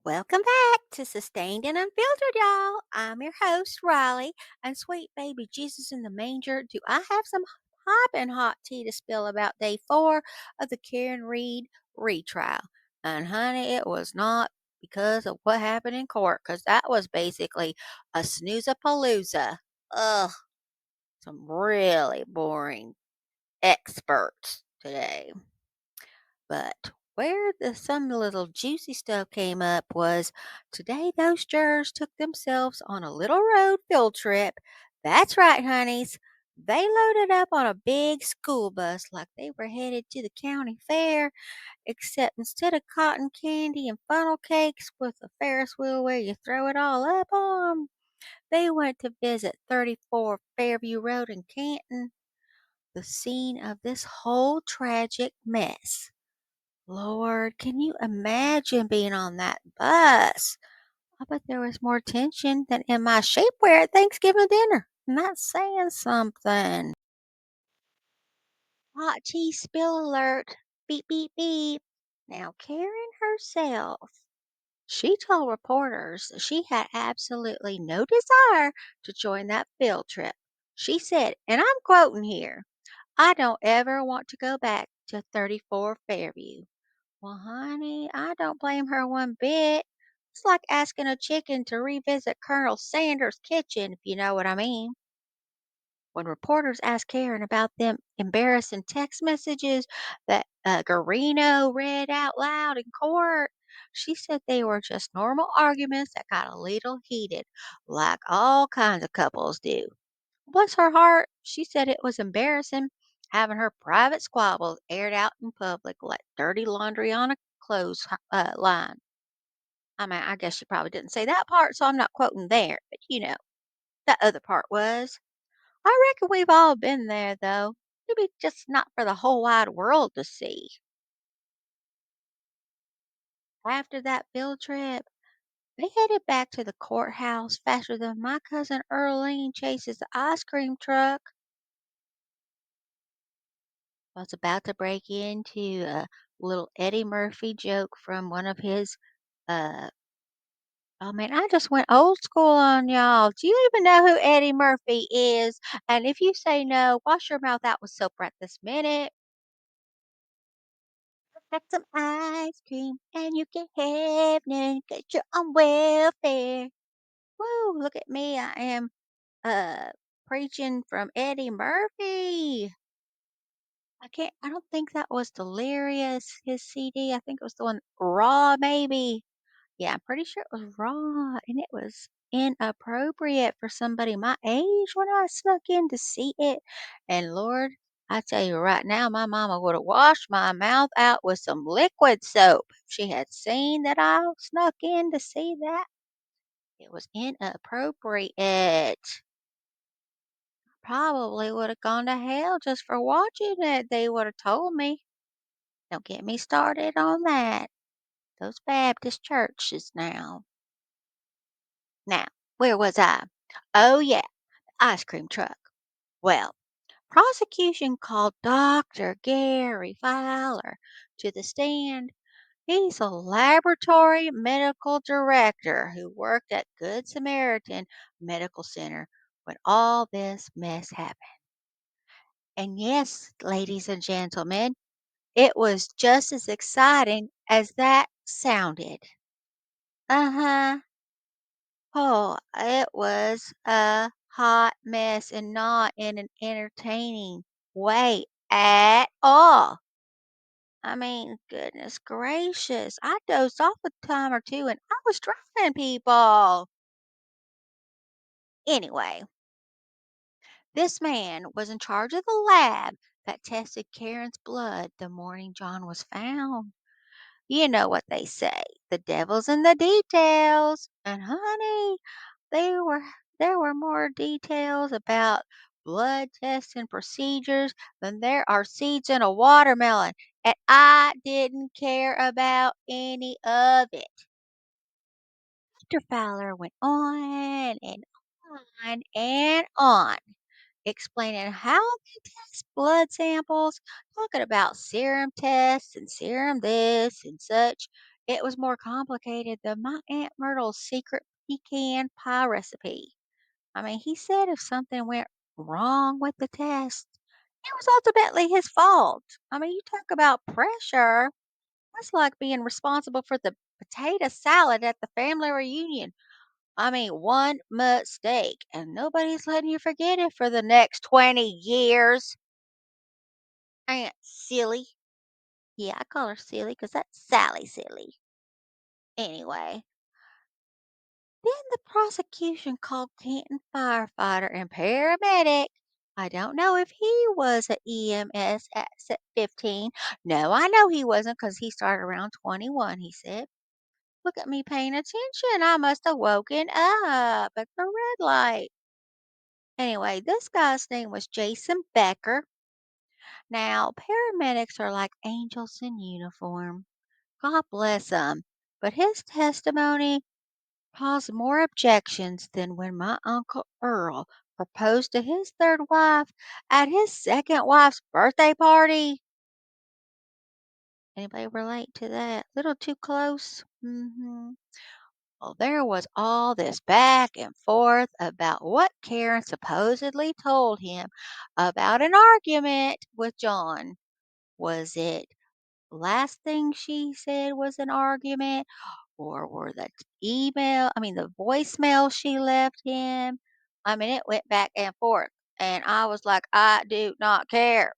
Welcome back to Sustained and Unfiltered, y'all. I'm your host, Riley, and sweet baby Jesus in the manger. Do I have some hopping hot tea to spill about day 4 of the Karen Reed retrial? And honey, it was not because of what happened in court, because that was basically a snooze palooza. Ugh, some really boring experts today. But where some little juicy stuff came up was today those jurors took themselves on a little road field trip. That's right, honeys. They loaded up on a big school bus like they were headed to the county fair, except instead of cotton candy and funnel cakes with a Ferris wheel where you throw it all up on, they went to visit 34 Fairview Road in Canton, the scene of this whole tragic mess. Lord, can you imagine being on that bus? I bet there was more tension than in my shapewear at Thanksgiving dinner. And that's saying something. Hot tea spill alert. Beep, beep, beep. Now, Karen herself, she told reporters that she had absolutely no desire to join that field trip. She said, and I'm quoting here, I don't ever want to go back to 34 Fairview. Well, honey, I don't blame her one bit. It's like asking a chicken to revisit Colonel Sanders' kitchen, if you know what I mean. When reporters asked Karen about them embarrassing text messages that Garino read out loud in court, she said they were just normal arguments that got a little heated, like all kinds of couples do. Bless her heart, she said it was embarrassing having her private squabbles aired out in public like dirty laundry on a line. I mean, I guess she probably didn't say that part, so I'm not quoting there, but that other part was. I reckon we've all been there, though. Maybe just not for the whole wide world to see. After that field trip, they headed back to the courthouse faster than my cousin Earlene chases the ice cream truck. Was about to break into a little Eddie Murphy joke from one of his uh oh man, I just went old school on y'all. Do you even know who Eddie Murphy is? And if you say no, wash your mouth out with soap right this minute. Get some ice cream and you get heaven. Get your own welfare. Woo, look at me. I am uh preaching from Eddie Murphy. I don't think that was Delirious, his CD. I think it was the one Raw, maybe. Yeah, I'm pretty sure it was Raw, and it was inappropriate for somebody my age when I snuck in to see it. And Lord, I tell you right now, my mama would have washed my mouth out with some liquid soap if she had seen that I snuck in to see that. It was inappropriate. Probably would have gone to hell just for watching it. They would have told me. Don't get me started on that. Those Baptist churches now. Now, where was I? Oh, yeah, ice cream truck. Well, prosecution called Dr. Gary Fowler to the stand. He's a laboratory medical director who worked at Good Samaritan Medical Center when all this mess happened. And yes, ladies and gentlemen, it was just as exciting as that sounded. Uh-huh. Oh, it was a hot mess and not in an entertaining way at all. I mean, goodness gracious. I dozed off a time or two and I was driving people. Anyway, this man was in charge of the lab that tested Karen's blood the morning John was found. You know what they say, the devil's in the details. And honey, There were there were more details about blood tests and procedures than there are seeds in a watermelon, and I didn't care about any of it. Dr. Fowler went on and on and on, explaining how they test blood samples, talking about serum tests and serum this and such. It was more complicated than my Aunt Myrtle's secret pecan pie recipe. He said if something went wrong with the test, it was ultimately his fault. You talk about pressure. That's like being responsible for the potato salad at the family reunion. One mistake, and nobody's letting you forget it for the next 20 years. Aunt Silly. Yeah, I call her Silly because that's Sally Silly. Anyway, then the prosecution called Canton firefighter and paramedic. I don't know if he was a EMS at 15. No, I know he wasn't because he started around 21, he said. Look at me paying attention. I must have woken up at the red light. Anyway, this guy's name was Jason Becker. Now, paramedics are like angels in uniform. God bless them. But his testimony caused more objections than when my Uncle Earl proposed to his third wife at his second wife's birthday party. Anybody relate to that? Little too close? Well, there was all this back and forth about what Karen supposedly told him about an argument with John. Was it last thing she said was an argument, or were the voicemail she left him? It went back and forth, and I was like, I do not care.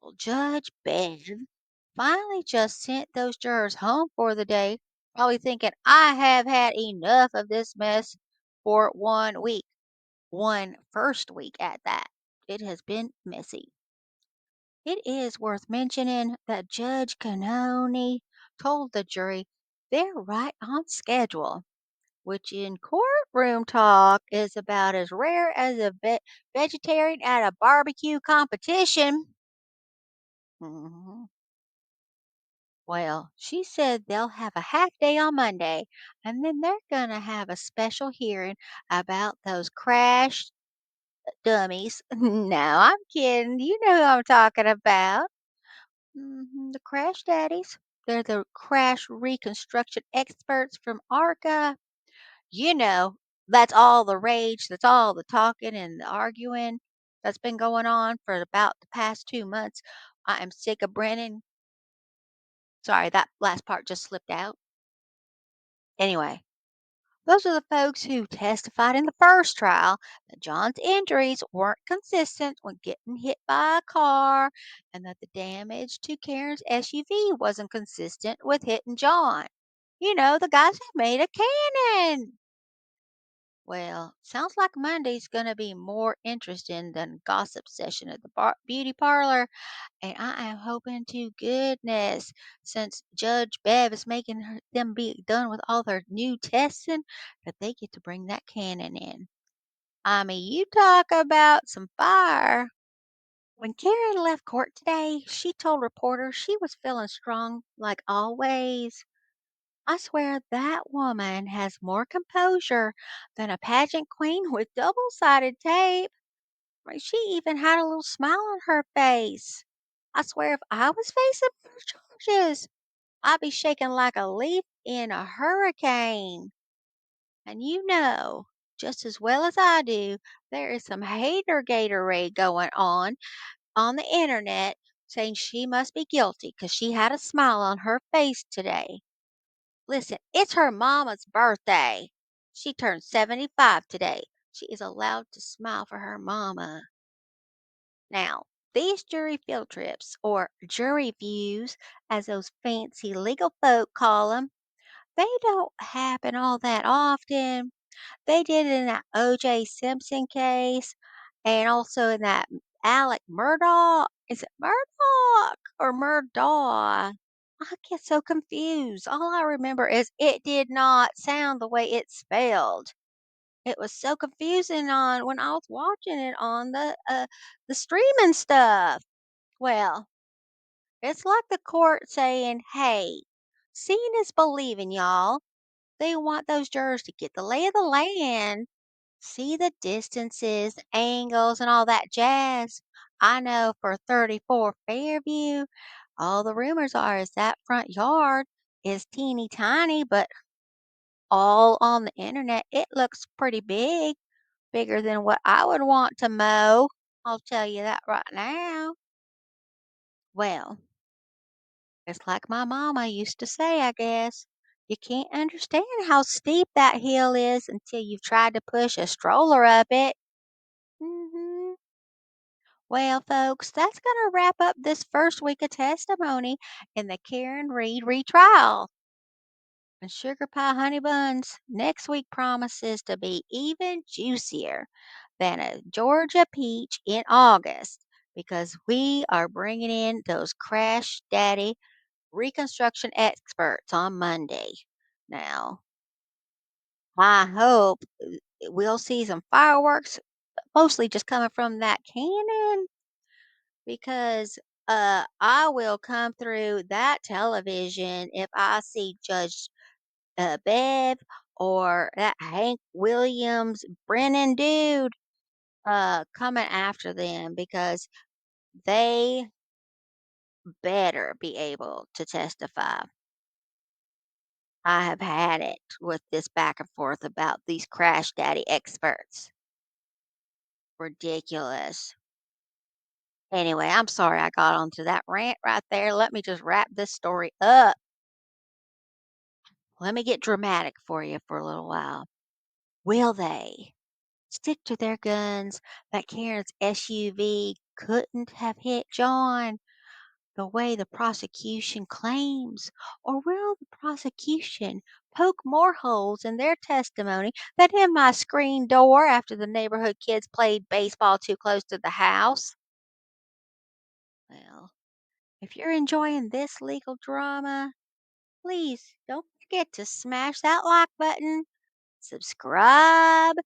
Well, Judge Bev finally just sent those jurors home for the day, probably thinking I have had enough of this mess for 1 week. One first week at that. It has been messy. It is worth mentioning that Judge Canoni told the jury they're right on schedule, which in courtroom talk is about as rare as a vegetarian at a barbecue competition. Mhm. Well, she said they'll have a half day on Monday, and then they're going to have a special hearing about those crash dummies. No, I'm kidding. You know who I'm talking about. The crash daddies. They're the crash reconstruction experts from ARCA. You know, that's all the rage, that's all the talking and the arguing that's been going on for about the past 2 months. I am sick of Brennan. Sorry, that last part just slipped out. Anyway, those are the folks who testified in the first trial that John's injuries weren't consistent when getting hit by a car and that the damage to Karen's SUV wasn't consistent with hitting John. The guys who made a cannon. Well, sounds like Monday's going to be more interesting than gossip session at the beauty parlor. And I am hoping to goodness, since Judge Bev is making them be done with all their new testing, that they get to bring that cannon in. You talk about some fire. When Karen left court today, she told reporters she was feeling strong like always. I swear that woman has more composure than a pageant queen with double sided tape. She even had a little smile on her face. I swear if I was facing those charges, I'd be shaking like a leaf in a hurricane. And just as well as I do, there is some hater Gatorade going on the internet saying she must be guilty because she had a smile on her face today. Listen, it's her mama's birthday. She turned 75 today. She is allowed to smile for her mama. Now, these jury field trips, or jury views, as those fancy legal folk call them, they don't happen all that often. They did it in that O.J. Simpson case and also in that Alec Murdaugh. Is it Murdoch or Murdaugh? I get so confused. All I remember is it did not sound the way it's spelled. It was so confusing on when I was watching it on the streaming stuff. Well, it's like the court saying, "Hey, seeing is believing, y'all." They want those jurors to get the lay of the land, see the distances, angles, and all that jazz. I know for 34 Fairview, all the rumors are is that front yard. is teeny tiny, but all on the internet, it looks pretty big, bigger than what I would want to mow. I'll tell you that right now. Well, it's like my mama used to say, I guess. You can't understand how steep that hill is until you've tried to push a stroller up it. hmm Well, folks, that's going to wrap up this first week of testimony in the Karen Reed retrial. And sugar pie honey buns next week promises to be even juicier than a Georgia peach in August because we are bringing in those Crash Daddy reconstruction experts on Monday. Now, I hope we'll see some fireworks, mostly just coming from that cannon because I will come through that television if I see Judge Bev or that Hank Williams Brennan dude coming after them because they better be able to testify. I have had it with this back and forth about these crash daddy experts. Ridiculous. Anyway, I'm sorry I got onto that rant right there. Let me just wrap this story up. Let me get dramatic for you for a little while. Will they stick to their guns that Karen's SUV couldn't have hit John the way the prosecution claims? Or will the prosecution poke more holes in their testimony than in my screen door after the neighborhood kids played baseball too close to the house? Well, if you're enjoying this legal drama, please don't forget to smash that like button, subscribe,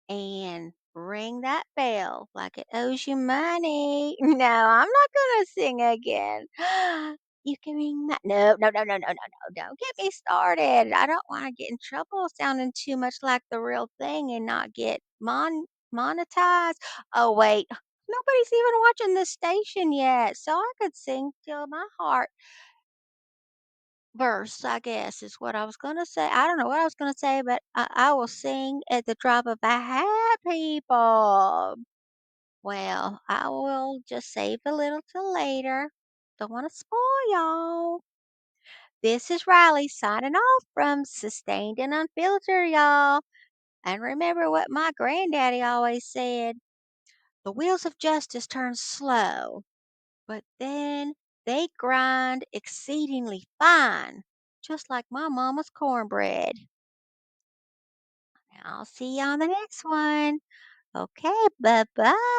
and ring that bell like it owes you money. No, I'm not gonna sing again. You can ring that. No, no, no, no, no, no, no. Don't get me started. I don't want to get in trouble sounding too much like the real thing and not get monetized. Oh, wait. Nobody's even watching the station yet, so I could sing till my heart verse, I guess, is what I was gonna say. I don't know what I was gonna say, but I will sing at the drop of a hat, people. Well, I will just save a little till later. Don't want to spoil y'all. This is Riley signing off from Sustained and Unfiltered, y'all. And remember what my granddaddy always said: the wheels of justice turn slow, but then they grind exceedingly fine, just like my mama's cornbread. I'll see you on the next one. Okay, bye bye.